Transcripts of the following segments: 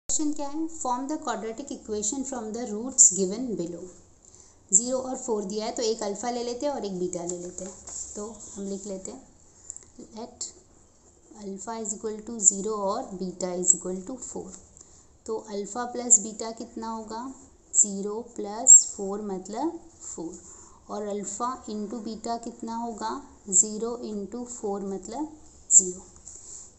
Question क्या है, form the quadratic equation from the roots given below. 0 और 4 दिया है तो एक अल्फ़ा ले लेते हैं और एक बीटा ले लेते हैं। तो हम लिख लेते हैं let alpha is equal to 0 और बीटा इज इक्वल टू 4। तो अल्फ़ा प्लस बीटा कितना होगा, 0 प्लस 4 मतलब 4, और अल्फ़ा इंटू बीटा कितना होगा, 0 इंटू 4 मतलब 0।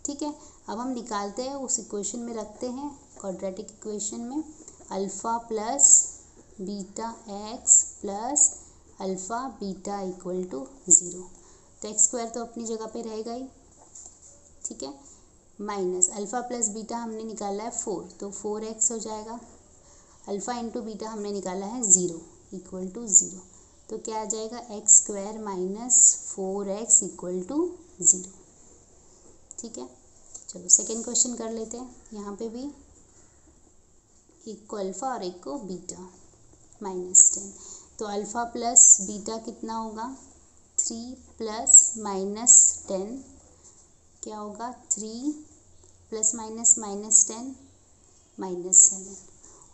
ठीक है, अब हम निकालते हैं, उस इक्वेशन में रखते हैं क्वाड्रेटिक इक्वेशन में alpha plus beta x plus alpha beta equal to 0। तो एक्स स्क्वायर तो अपनी जगह पे रहेगा ही, ठीक है, माइनस अल्फ़ा प्लस बीटा हमने निकाला है 4, तो 4x हो जाएगा। अल्फ़ा इंटू बीटा हमने निकाला है 0 इक्वल टू 0, तो क्या आ जाएगा, x square minus 4x equal to 0। ठीक है, चलो सेकेंड क्वेश्चन कर लेते हैं। यहाँ पे भी एक को अल्फ़ा और एक को बीटा, -10। तो अल्फ़ा प्लस बीटा कितना होगा, 3 प्लस माइनस 10 क्या होगा, 3 प्लस माइनस -10 -7।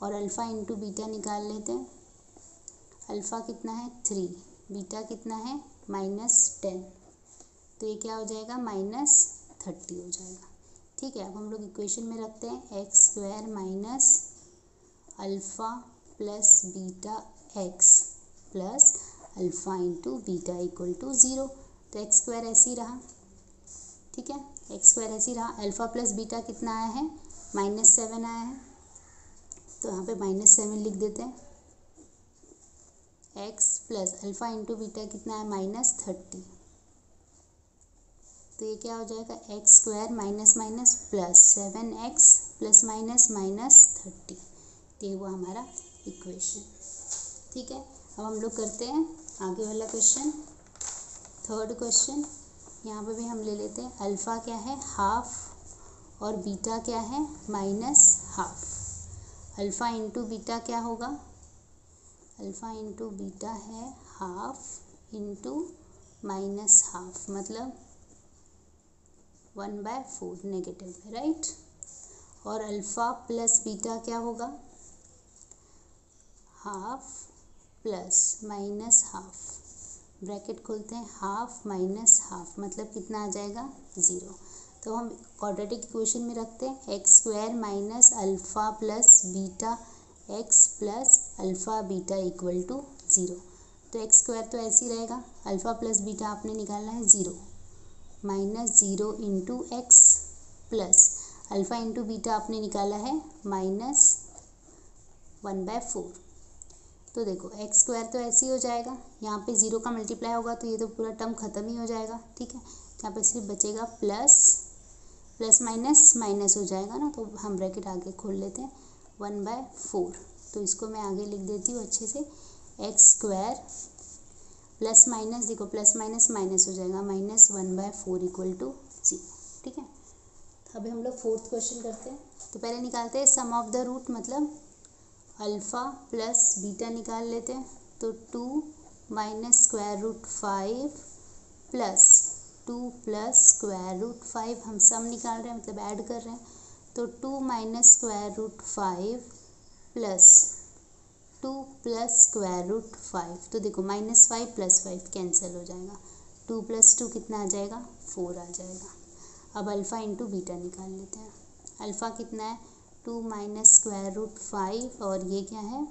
और अल्फ़ा इंटू बीटा निकाल लेते हैं। अल्फ़ा कितना है 3, बीटा कितना है -10, तो ये क्या हो जाएगा, -30 हो जाएगा। ठीक है, अब हम लोग इक्वेशन में रखते हैं x square minus alpha plus beta x plus alpha into beta equal to 0। तो एक्स स्क्वायर ऐसे ही रहा, ठीक है, एक्स स्क्वायर ऐसे ही रहा। अल्फ़ा प्लस बीटा कितना आया है, -7 आया है, तो यहाँ पे -7 लिख देते हैं। X plus alpha into beta कितना है, -30, तो ये क्या हो जाएगा, x square minus minus plus 7x plus minus -30, तो ये वो हमारा इक्वेशन। ठीक है, अब हम लोग करते हैं आगे वाला क्वेश्चन, थर्ड क्वेश्चन। यहाँ पे भी हम ले लेते हैं अल्फ़ा क्या है, हाफ, और बीटा क्या है, -हाफ। अल्फ़ा इंटू बीटा क्या होगा, अल्फ़ा इंटू बीटा है हाफ इंटू -हाफ, मतलब 1/4 नेगेटिव है, राइट। और अल्फ़ा प्लस बीटा क्या होगा, हाफ प्लस -हाफ, ब्रैकेट खोलते हैं, हाफ माइनस हाफ मतलब कितना आ जाएगा, 0। तो हम क्वाड्रेटिक इक्वेशन में रखते हैं x square minus alpha plus beta x plus alpha beta equal to 0। तो एक्स स्क्वायर तो ऐसे ही रहेगा, अल्फ़ा प्लस बीटा आपने निकालना है 0, -0 into x plus alpha into beta आपने निकाला है -1/4। तो देखो एक्स स्क्वायर तो ऐसे ही हो जाएगा, यहाँ पे 0 का मल्टीप्लाई होगा तो ये तो पूरा टर्म ख़त्म ही हो जाएगा। ठीक है, यहाँ पे सिर्फ बचेगा प्लस प्लस माइनस माइनस हो जाएगा ना, तो हम ब्रैकेट आगे खोल लेते हैं 1/4। तो इसको मैं आगे लिख देती हूँ अच्छे से, एक्स स्क्वायर प्लस माइनस, देखो प्लस माइनस माइनस हो जाएगा, -1/4 इक्वल टू 0। ठीक है, तो अभी हम लोग फोर्थ क्वेश्चन करते हैं। तो पहले निकालते हैं सम ऑफ द रूट, मतलब अल्फ़ा प्लस बीटा निकाल लेते हैं। तो 2 minus square root 5 plus 2 plus square root 5, हम सम निकाल रहे हैं मतलब ऐड कर रहे हैं। तो 2 minus square root 5 plus 2 plus square root 5, तो देखो -5 प्लस 5 कैंसिल हो जाएगा, 2 प्लस 2 कितना आ जाएगा, 4 आ जाएगा। अब अल्फ़ा इंटू बीटा निकाल लेते हैं। अल्फ़ा कितना है, 2 माइनस स्क्वायर रूट 5, और ये क्या है,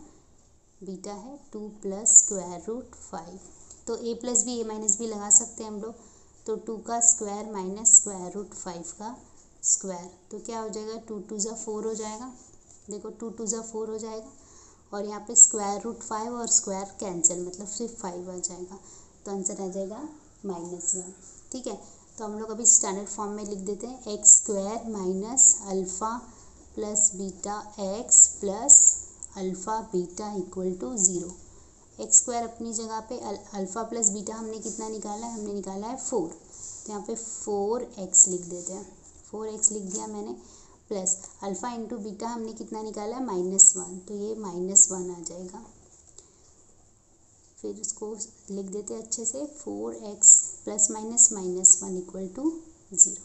बीटा है 2 प्लस स्क्वायर रूट 5। तो a plus B a minus B लगा सकते हैं हम लोग। तो 2 का स्क्वायर माइनस स्क्वायर रूट 5 का स्क्वायर, तो क्या हो जाएगा, 2 2 ज़ा 4 हो जाएगा, देखो 2 2 ज़ा 4 हो जाएगा, और यहाँ पे स्क्वायर रूट 5 और स्क्वायर कैंसिल मतलब सिर्फ 5 आ जाएगा, तो आंसर आ जाएगा -1। ठीक है, तो हम लोग अभी स्टैंडर्ड फॉर्म में लिख देते हैं x square minus alpha plus beta x plus alpha beta equal to 0। X square अपनी जगह पे, अल्फ़ा प्लस बीटा हमने कितना निकाला है, हमने निकाला है 4, तो यहाँ पे 4x लिख देते हैं, 4x लिख दिया मैंने, प्लस अल्फ़ा इंटू बीटा हमने कितना निकाला है, -1, तो ये -1 आ जाएगा। फिर इसको लिख देते हैं अच्छे से, 4x plus minus -1 equal to 0।